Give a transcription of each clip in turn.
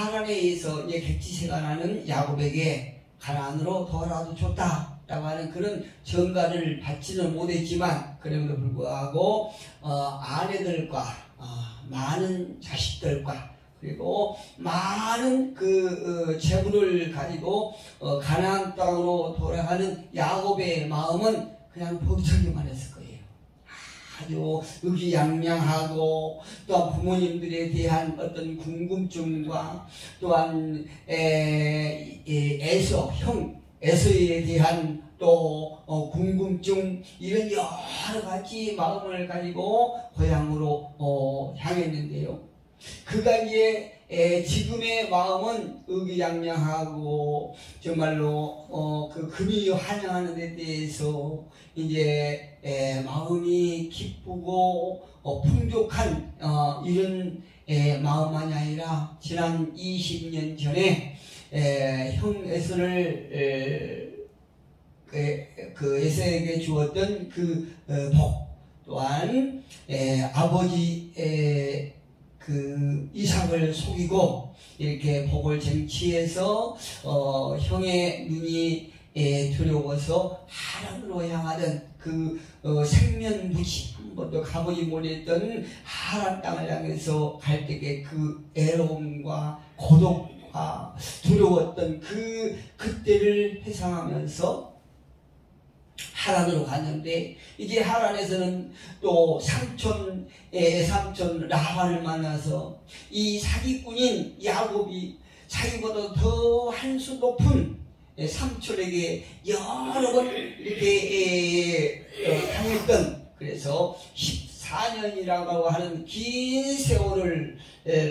하란에 의해서 이제 객지세가 나는 야곱에게 가나안으로 돌아와도 좋다라고 하는 그런 전가를 받지는 못했지만, 그럼에도 불구하고 아내들과 많은 자식들과 그리고 많은 재물을 가지고 가나안 땅으로 돌아가는 야곱의 마음은 그냥 벅차기만 했을 거예요. 아주 의기양양하고, 또한 부모님들에 대한 어떤 궁금증과, 또한 에서에 대한 또 궁금증, 이런 여러 가지 마음을 가지고 고향으로 향했는데요. 그가 이제 지금의 마음은 의기양양하고 정말로 그 금이 환영하는 데 대해서 이제 마음이 기쁘고 풍족한 이런 마음만이 아니라, 지난 20년 전에 형 에서를 에서에게 주었던 그 복, 또한 아버지 이삭을 속이고 이렇게 복을 쟁취해서 형의 눈이 두려워서 하란으로 향하던 그 생면부지, 한 번도 가보지 못했던 하란 땅을 향해서 갈 때의 그 애로움과 고독과 두려웠던 그때를 회상하면서 하란으로 갔는데, 이제 하란에서는 또 삼촌 라반을 만나서 이 사기꾼인 야곱이 자기보다 더 한 수 높은 삼촌에게 여러 번 이렇게 당했던, 그래서 14년이라고 하는 긴 세월을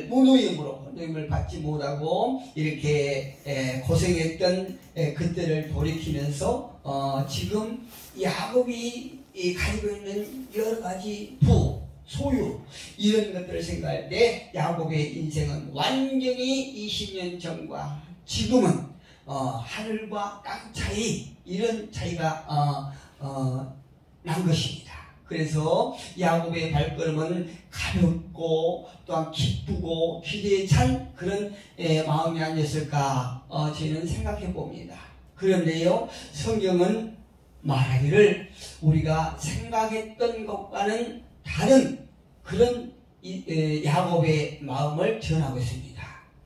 무노임을 받지 못하고 이렇게 고생했던 그때를 돌이키면서 지금 야곱이 가지고 있는 여러 가지 소유, 이런 것들을 생각할 때 야곱의 인생은 완전히 20년 전과 지금은 하늘과 땅 차이, 이런 차이가 난 것입니다. 그래서 야곱의 발걸음은 가볍고 또한 기쁘고 기대에 찬 그런 마음이 아니었을까 저희는 생각해 봅니다. 그런데요, 성경은 말하기를 우리가 생각했던 것과는 다른 그런 야곱의 마음을 전하고 있습니다.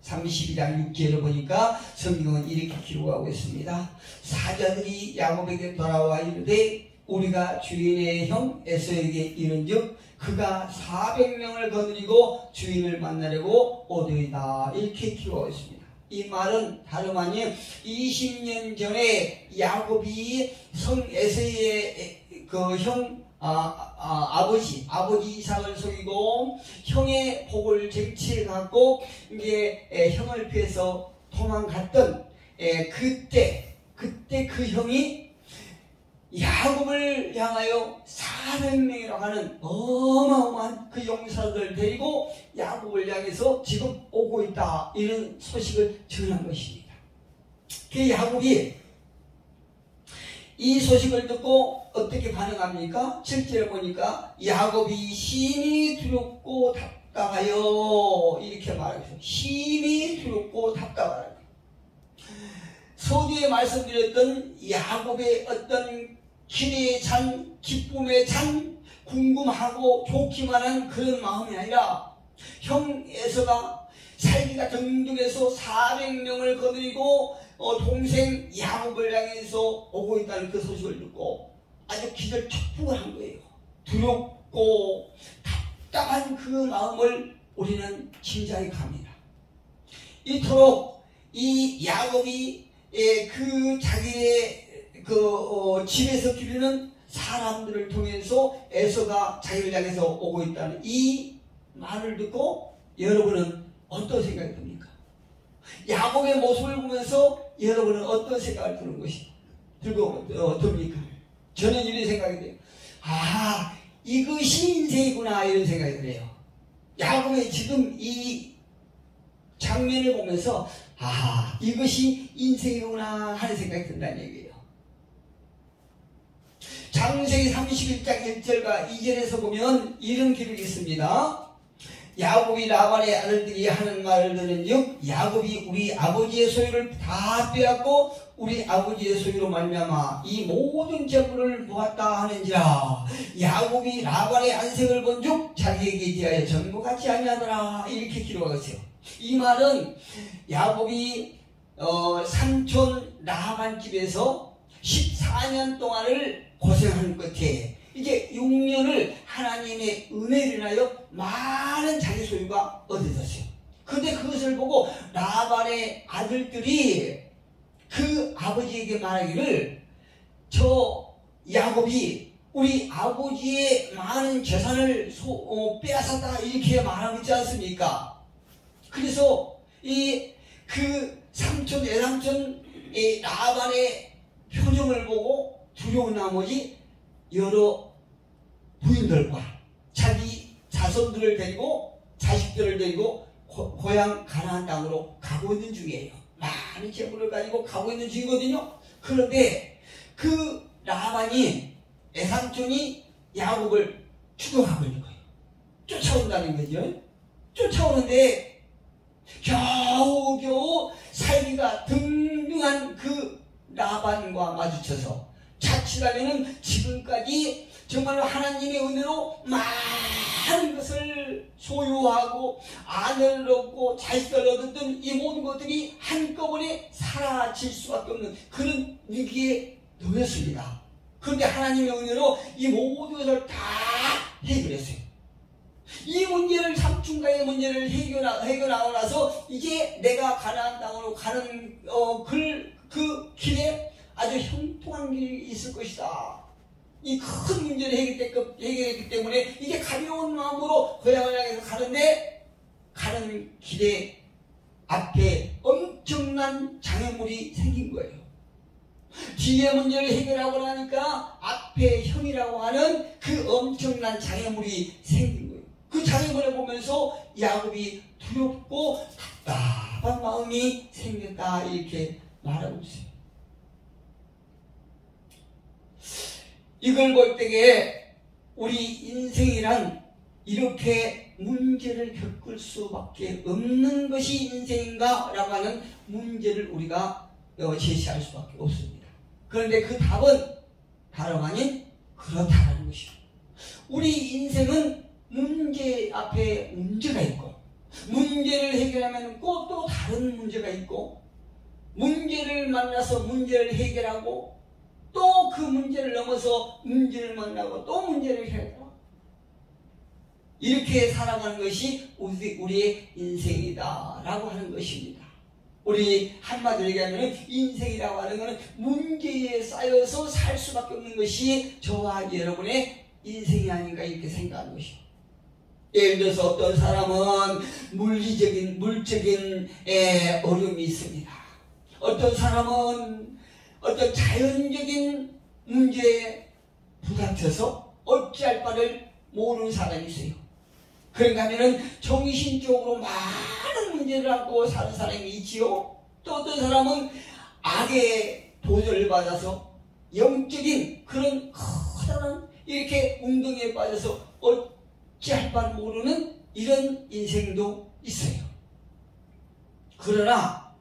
32장 6절을 보니까 성경은 이렇게 기록하고 있습니다. 사자들이 야곱에게 돌아와 이르되 우리가 주인의 형 에서에게 이른즉 그가 400명을 거느리고 주인을 만나려고 오더이다, 이렇게 기록하고 있습니다. 이 말은 다름 아닌 20년 전에 야곱이 성 에서의 그 형 아버지 이삭을 속이고 형의 복을 쟁취해 갖고 이제 형을 피해서 도망갔던 그때 그 형이 야곱을 향하여 400명이라고 하는 어마어마한 그 용사들을 데리고 야곱을 향해서 지금 오고 있다, 이런 소식을 전한 것입니다. 그 야곱이 이 소식을 듣고 어떻게 반응합니까? 7절에 보니까 야곱이 심히 두렵고 답답하여, 이렇게 말하겠습니다. 심히 두렵고 답답하여. 서두에 말씀드렸던 야곱의 어떤 기대에 찬, 기쁨에 찬, 궁금하고 좋기만 한 그런 마음이 아니라, 형 에서가 살기가 등등해서 400명을 거느리고 동생 야곱을 향해서 오고 있다는 그 소식을 듣고 아주 기절촉풍을 한 거예요. 두렵고 답답한 그 마음을 우리는 짐작이 갑니다. 이토록 이 야곱이 그 자기의 집에서 기르는 사람들을 통해서 에서가 자기를 향해서 오고 있다는 이 말을 듣고 여러분은 어떤 생각이 듭니까? 야곱의 모습을 보면서 여러분은 어떤 생각을 드는 것이 듭니까? 저는 이런 생각이 돼요. 아, 이것이 인생이구나, 이런 생각이 들어요. 야곱의 지금 이 장면을 보면서 아, 이것이 인생이구나 하는 생각이 든다는 얘기예요. 창세기 31장 1절과 2절에서 보면 이런 기록이 있습니다. 야곱이 라반의 아들들이 하는 말을 들은즉 야곱이 우리 아버지의 소유를 다 빼앗고 우리 아버지의 소유로 말미암아 이 모든 재물을 모았다 하는지라. 야곱이 라반의 안색을 본즉 자기에게 대하여 전부같이 아니하더라. 이렇게 기록하고 있어요. 이 말은 야곱이 삼촌 라반 집에서 14년 동안을 고생한 끝에 이제 6년을 하나님의 은혜를 인하여 많은 자기 소유가 얻어졌어요. 그런데 그것을 보고 라반의 아들들이 그 아버지에게 말하기를 저 야곱이 우리 아버지의 많은 재산을 빼앗았다 이렇게 말하고 있지 않습니까? 그래서 그 삼촌 외삼촌 라반의 표정을 보고 두려운 나머지 여러 부인들과 자기 자손들을 데리고 자식들을 데리고 고향 가나안 땅으로 가고 있는 중이에요. 많은 재물을 가지고 가고 있는 중이거든요. 그런데 그 라반이 외삼촌이 야곱을 추격하고 있는 거예요. 쫓아온다는 거죠. 쫓아오는데 겨우겨우 살기가 등등한 그 라반과 마주쳐서 자칫하면 지금까지 정말 하나님의 은혜로 많은 것을 소유하고 아내를 얻고 자식을 얻었던 이 모든 것들이 한꺼번에 사라질 수밖에 없는 그런 위기에 놓였습니다. 그런데 하나님의 은혜로 이 모든 것을 다 해결했어요. 이 문제를 삼촌과의 문제를 해결하고 나서 이제 내가 가나안 땅으로 가는 그 길에 아주 형통한 길이 있을 것이다. 이 큰 문제를 해결했기 때문에 이제 가벼운 마음으로 고향을 향해서 가는데 가는 길에 앞에 엄청난 장애물이 생긴 거예요. 뒤에 문제를 해결하고 나니까 앞에 형이라고 하는 그 엄청난 장애물이 생긴 거예요. 그 장애물을 보면서 야곱이 두렵고 답답한 마음이 생겼다 이렇게 말하고 있어요. 이걸 볼 때에 우리 인생이란 이렇게 문제를 겪을 수밖에 없는 것이 인생인가? 라고 하는 문제를 우리가 제시할 수밖에 없습니다. 그런데 그 답은 다름 아닌 그렇다는 것입니다. 우리 인생은 문제 앞에 문제가 있고 문제를 해결하면 또 다른 문제가 있고 문제를 만나서 문제를 해결하고 또 그 문제를 넘어서 문제를 만나고 또 문제를 해결하고 이렇게 살아가는 것이 우리의 인생이다 라고 하는 것입니다. 우리 한마디로 얘기하면 인생이라고 하는 것은 문제에 쌓여서 살 수밖에 없는 것이 저와 여러분의 인생이 아닌가 이렇게 생각하는 것이죠. 예를 들어서 어떤 사람은 물적인 어려움이 있습니다. 어떤 사람은 어떤 자연적인 문제에 부닥쳐서 어찌할 바를 모르는 사람이 있어요. 그런가 하면은 정신적으로 많은 문제를 안고 사는 사람이 있지요. 또 어떤 사람은 악의 도전을 받아서 영적인 그런 커다란 이렇게 웅덩이에 빠져서 어찌할 바를 모르는 이런 인생도 있어요. 그러나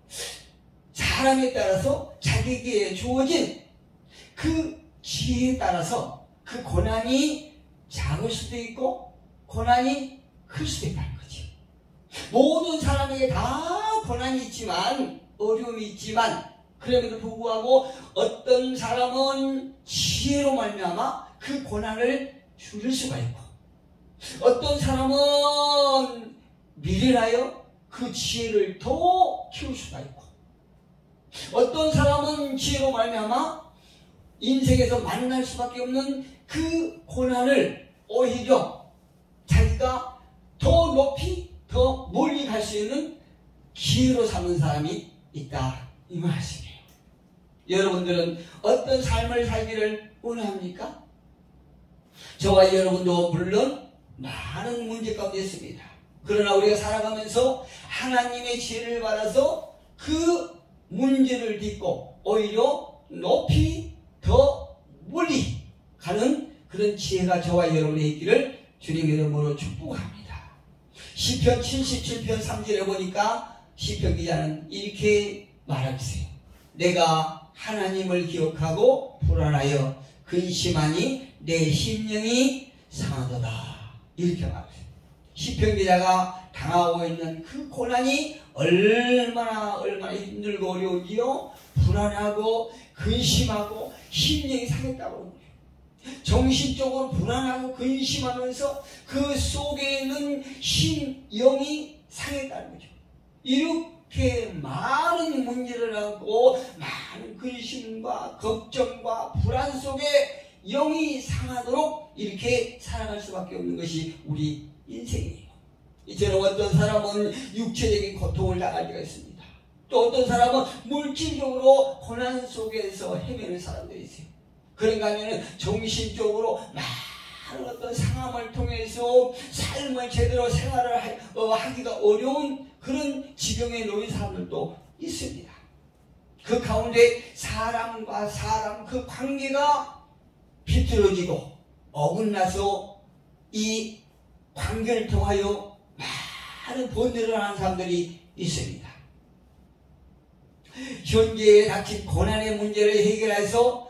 사람에 따라서 자기에게 주어진 그 지혜에 따라서 그 고난이 작을 수도 있고 고난이 클 수도 있다는 거지. 모든 사람에게 다 고난이 있지만 어려움이 있지만 그럼에도 불구하고 어떤 사람은 지혜로 말미암아 그 고난을 줄일 수가 있고 어떤 사람은 미련하여 그 지혜를 더 키울 수가 있고 어떤 사람은 지혜로 말미암아 인생에서 만날 수밖에 없는 그 고난을 오히려 자기가 더 높이 더 멀리 갈 수 있는 기회로 삼는 사람이 있다 이 말씀이에요. 여러분들은 어떤 삶을 살기를 원합니까? 저와 여러분도 물론 많은 문제 가운데 있습니다. 그러나 우리가 살아가면서 하나님의 지혜를 받아서 그 문제를 딛고 오히려 높이 더 멀리 가는 그런 지혜가 저와 여러분의 있기를 주님의 이름으로 축복합니다. 시편 77편 3절에 보니까 시편 기자는 이렇게 말하고 있어요. 내가 하나님을 기억하고 불안하여 근심하니 내 심령이 상하도다. 이렇게 말했어요. 시편 기자가 당하고 있는 그 고난이 얼마나 힘들고 어려운지요. 불안하고 근심하고 심령이 상했다고 그러는 거예요. 정신적으로 불안하고 근심하면서 그 속에 있는 영이 상했다는 거죠. 이렇게 많은 문제를 하고 많은 근심과 걱정과 불안 속에 영이 상하도록 이렇게 살아갈 수밖에 없는 것이 우리 인생이에요. 이제는 어떤 사람은 육체적인 고통을 당할 때가 있습니다. 또 어떤 사람은 물질적으로 고난 속에서 헤매는 사람들이 있어요. 그런가 하면 정신적으로 많은 어떤 상함을 통해서 삶을 제대로 생활을 하기가 어려운 그런 지경에 놓인 사람들도 있습니다. 그 가운데 사람과 사람 그 관계가 비틀어지고 어긋나서 이 관계를 통하여 많은 번뇌를 하는 사람들이 있습니다. 현재에 닥친 고난의 문제를 해결해서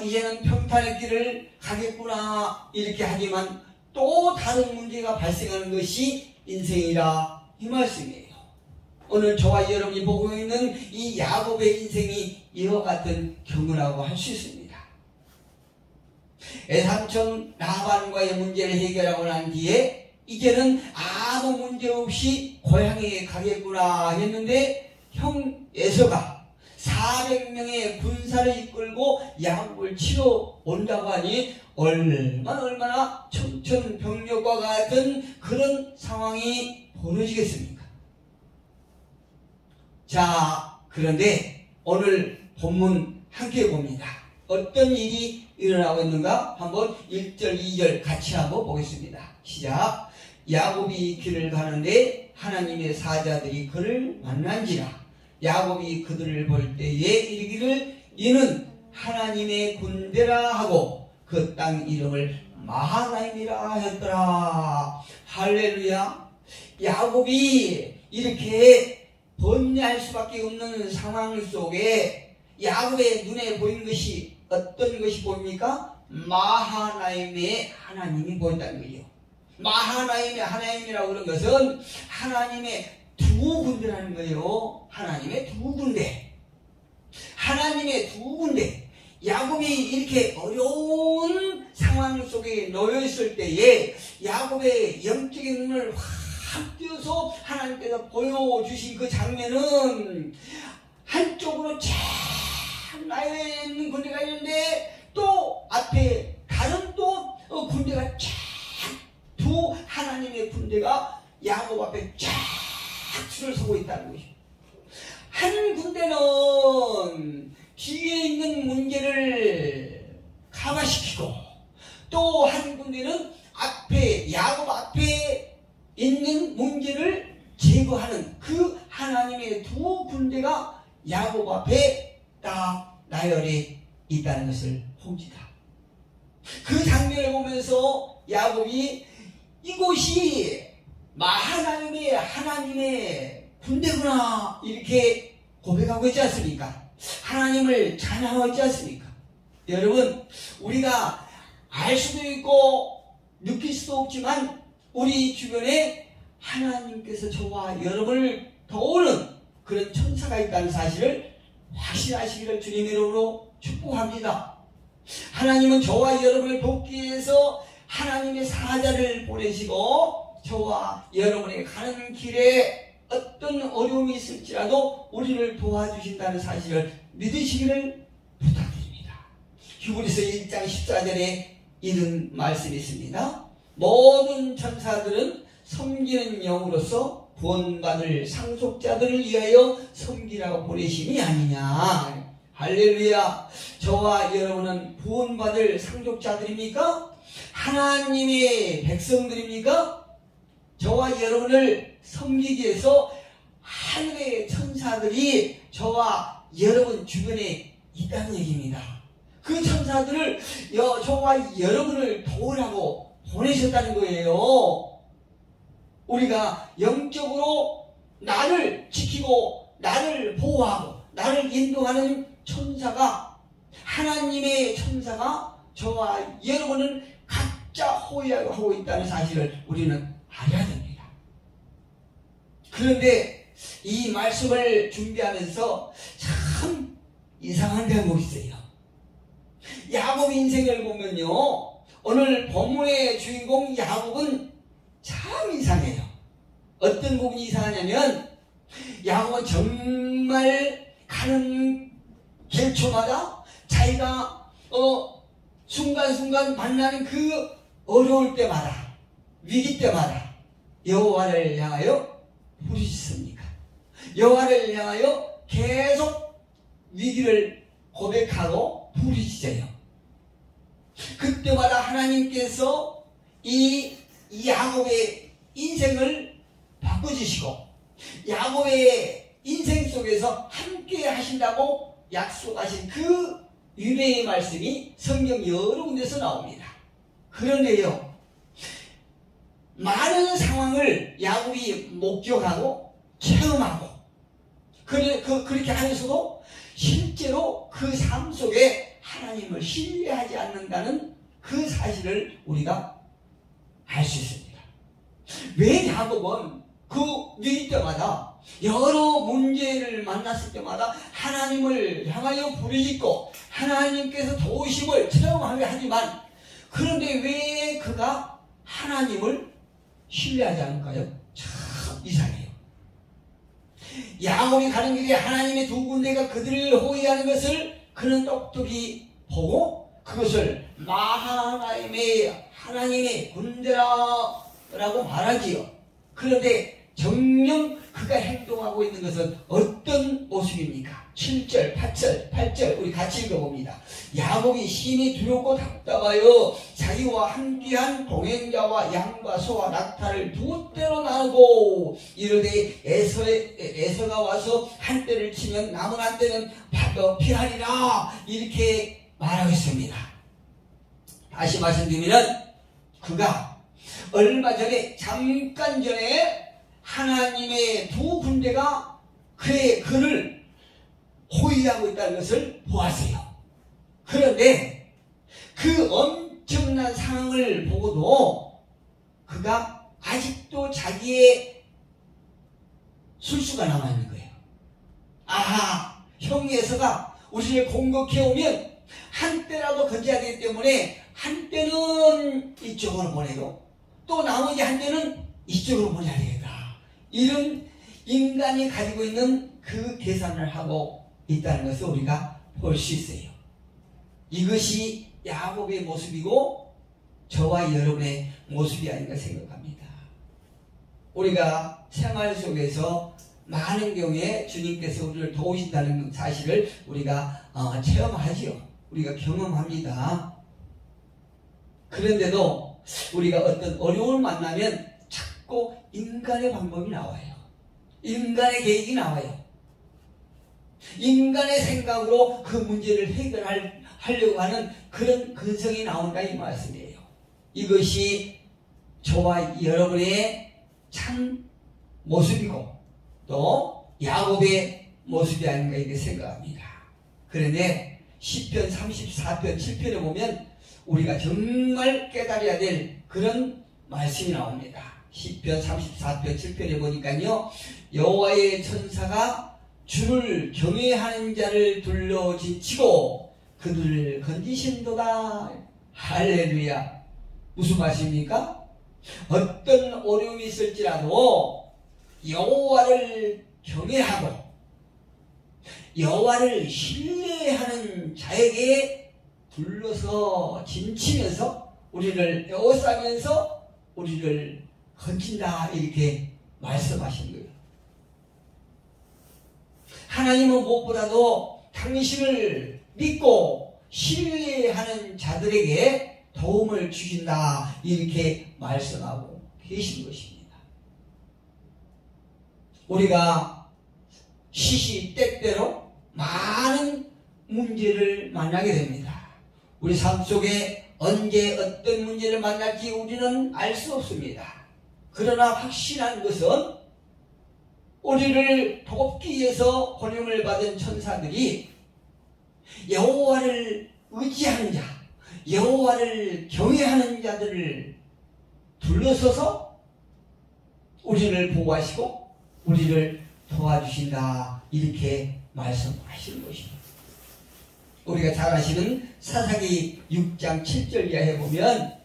이제는 평탄의 길을 가겠구나 이렇게 하지만 또 다른 문제가 발생하는 것이 인생이라 이 말씀이에요. 오늘 저와 여러분이 보고 있는 이 야곱의 인생이 이와 같은 경우라고 할 수 있습니다. 삼촌 라반과의 문제를 해결하고 난 뒤에 이제는 아무 문제 없이 고향에 가겠구나 했는데 형 에서가 400명의 군사를 이끌고 야곱을 치러 온다고 하니 얼마나 청천벽력과 같은 그런 상황이 벌어지겠습니까? 자, 그런데 오늘 본문 함께 봅니다. 어떤 일이 일어나고 있는가? 한번 1절, 2절 같이 한번 보겠습니다. 시작. 야곱이 길을 가는데 하나님의 사자들이 그를 만난지라. 야곱이 그들을 볼 때에 이르기를 이는 하나님의 군대라 하고 그 땅 이름을 마하나임이라 하였더라. 할렐루야. 야곱이 이렇게 번뇌할 수밖에 없는 상황 속에 야곱의 눈에 보인 것이 어떤 것이 보입니까? 마하나임의 하나님이 보인다는 거예요. 마하나임의 하나님이라고 그런 것은 하나님의 두 군대라는 거예요. 하나님의 두 군대. 하나님의 두 군대. 야곱이 이렇게 어려운 상황 속에 놓여 있을 때에 야곱의 영적인 눈을 확 띄어서 하나님께서 보여주신 그 장면은 한쪽으로 쫙 나여 있는 군대가 있는데 또 앞에 다른 또 군대가 쫙 두 하나님의 군대가 야곱 앞에 쫙 줄을 서고 있다는 것이죠. 한 군대는 뒤에 있는 문제를 강화시키고 또 한 군대는 앞에 야곱 앞에 있는 문제를 제거하는 그 하나님의 두 군대가 야곱 앞에 딱 나열해 있다는 것을 봅니다. 그 장면을 보면서 야곱이 이곳이 하나님의 군대구나 이렇게 고백하고 있지 않습니까? 하나님을 찬양하고 있지 않습니까? 여러분, 우리가 알 수도 있고 느낄 수도 없지만 우리 주변에 하나님께서 저와 여러분을 도우는 그런 천사가 있다는 사실을 확신하시기를 주님의 이름으로 축복합니다. 하나님은 저와 여러분을 돕기 위해서 하나님의 사자를 보내시고 저와 여러분의 가는 길에 어떤 어려움이 있을지라도 우리를 도와주신다는 사실을 믿으시기를 부탁드립니다. 히브리서 1장 14절에 이런 말씀이 있습니다. 모든 천사들은 섬기는 영으로서 구원받을 상속자들을 위하여 섬기라고 보내심이 아니냐. 할렐루야. 저와 여러분은 구원받을 상속자들입니까? 하나님의 백성들입니까? 저와 여러분을 섬기기 위해서 하늘의 천사들이 저와 여러분 주변에 있다는 얘기입니다. 그 천사들을 저와 여러분을 도우라고 보내셨다는 거예요. 우리가 영적으로 나를 지키고 나를 보호하고 나를 인도하는 천사가, 하나님의 천사가 저와 여러분을 각자 호위하고 있다는 사실을 우리는 알아야 됩니다. 그런데 이 말씀을 준비하면서 참 이상한 대목이 있어요. 야곱 인생을 보면요, 오늘 본문의 주인공 야곱은 참 이상해요. 어떤 부분이 이상하냐면, 야곱은 정말 가는 길초마다 자기가 순간순간 만나는 그 어려울 때마다, 위기 때마다 여호와를 향하여 부르짖습니다. 여호와를 향하여 계속 위기를 고백하고 부르짖어요. 그때마다 하나님께서 이 야곱의 인생을 바꿔주시고 야곱의 인생 속에서 함께 하신다고 약속하신 그 유명의 말씀이 성경 여러 군데서 나옵니다. 그런데요, 많은 상황을 야곱이 목격하고 체험하고 그렇게 하면서도 실제로 그 삶 속에 하나님을 신뢰하지 않는다는 그 사실을 우리가 알 수 있습니다. 왜 야곱은 그 위기 때마다 여러 문제를 만났을 때마다 하나님을 향하여 부르짖고 하나님께서 도우심을 체험하려 하지만, 그런데 왜 그가 하나님을 신뢰하지 않을까요? 참 이상해요. 야곱이 가는 길에 하나님의 두 군대가 그들을 호위하는 것을 그는 똑똑히 보고 그것을 하나님의 군대라고 말하지요. 그런데 정녕 그가 행동하고 있는 것은 어떤 모습입니까? 7절, 8절 우리 같이 읽어봅니다. 야곱이 심히 두렵고 답답하여 자기와 함께한 동행자와 양과 소와 낙타를 두 떼로 나누고 이르되 에서가 와서 한 떼를 치면 남은 한 떼는 피하리라, 이렇게 말하고 있습니다. 다시 말씀드리면 그가 얼마 전에, 잠깐 전에 하나님의 두 군대가 그를 호위하고 있다는 것을 보았어요. 그런데 그 엄청난 상황을 보고도 그가 아직도 자기의 술수가 남아있는 거예요. 아하, 형이 에서가 우리를 공격해오면 한 때라도 건져야 되기 때문에 한 때는 이쪽으로 보내고 또 나머지 한 때는 이쪽으로 보내야 되겠다. 이런 인간이 가지고 있는 그 계산을 하고 있다는 것을 우리가 볼 수 있어요. 이것이 야곱의 모습이고 저와 여러분의 모습이 아닌가 생각합니다. 우리가 생활 속에서 많은 경우에 주님께서 우리를 도우신다는 사실을 우리가 체험하지요. 우리가 경험합니다. 그런데도 우리가 어떤 어려움을 만나면 자꾸 인간의 방법이 나와요. 인간의 계획이 나와요. 인간의 생각으로 그 문제를 해결하려고 하는 그런 근성이 나온다, 이 말씀이에요. 이것이 저와 여러분의 참 모습이고 또 야곱의 모습이 아닌가 이렇게 생각합니다. 그런데 시편 34편 7편에 보면 우리가 정말 깨달아야 될 그런 말씀이 나옵니다. 시편 34편 7편에 보니까요, 여호와의 천사가 주를 경외하는 자를 둘러진치고 그들을 건지신도다. 할렐루야. 무슨 말씀입니까? 어떤 어려움이 있을지라도 여호와를 경외하고 여호와를 신뢰하는 자에게 둘러서 진치면서 우리를 에워싸면서 우리를 건진다, 이렇게 말씀하신 거예요. 하나님은 무엇보다도 당신을 믿고 신뢰하는 자들에게 도움을 주신다, 이렇게 말씀하고 계신 것입니다. 우리가 시시때때로 많은 문제를 만나게 됩니다. 우리 삶 속에 언제 어떤 문제를 만날지 우리는 알 수 없습니다. 그러나 확신한 것은 우리를 돕기 위해서 권능을 받은 천사들이 여호와를 의지하는 자, 여호와를 경외하는 자들을 둘러서서 우리를 보호하시고 우리를 도와주신다, 이렇게 말씀하시는 것입니다. 우리가 잘 아시는 사사기 6장 7절 이하에 보면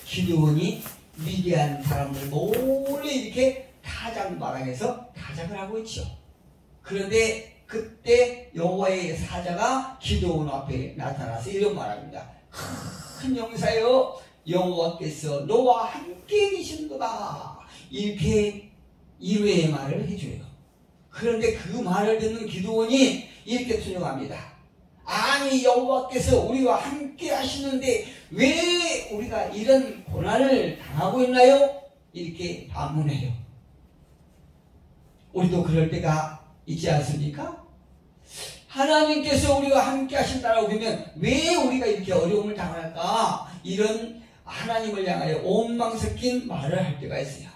기드온이 미디안 사람들 몰래 이렇게 타작마당에서 타작을 하고 있죠. 그런데 그때 여호와의 사자가 기드온 앞에 나타나서 이런 말합니다. 큰 용사여, 여호와께서 너와 함께 계신도다, 이렇게 이외의 말을 해줘요. 그런데 그 말을 듣는 기드온이 이렇게 순종합니다. 아니, 여호와께서 우리와 함께 하시는데 왜 우리가 이런 고난을 당하고 있나요? 이렇게 반문해요. 우리도 그럴 때가 있지 않습니까? 하나님께서 우리와 함께 하신다라고 그러면 왜 우리가 이렇게 어려움을 당할까? 이런 하나님을 향하여 원망 섞인 말을 할 때가 있어요.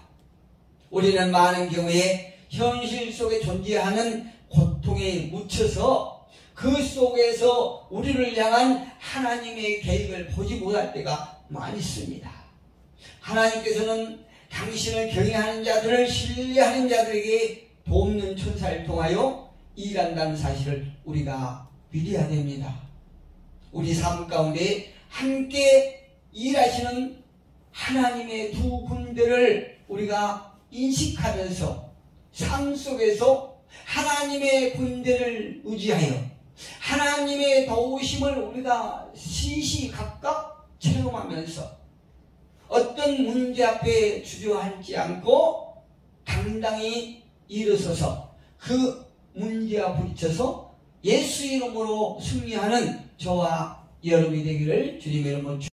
우리는 많은 경우에 현실 속에 존재하는 고통에 묻혀서 그 속에서 우리를 향한 하나님의 계획을 보지 못할 때가 많이 있습니다. 하나님께서는 당신을 경외하는 자들을, 신뢰하는 자들에게 돕는 천사를 통하여 일한다는 사실을 우리가 믿어야 됩니다. 우리 삶 가운데 함께 일하시는 하나님의 두 군대를 우리가 인식하면서 삶 속에서 하나님의 군대를 의지하여 하나님의 도우심을 우리가 시시각각 체험하면서 어떤 문제 앞에 주저앉지 않고 당당히 일어서서 그 문제와 부딪혀서 예수 이름으로 승리하는 저와 여러분이 되기를 주님의 이름으로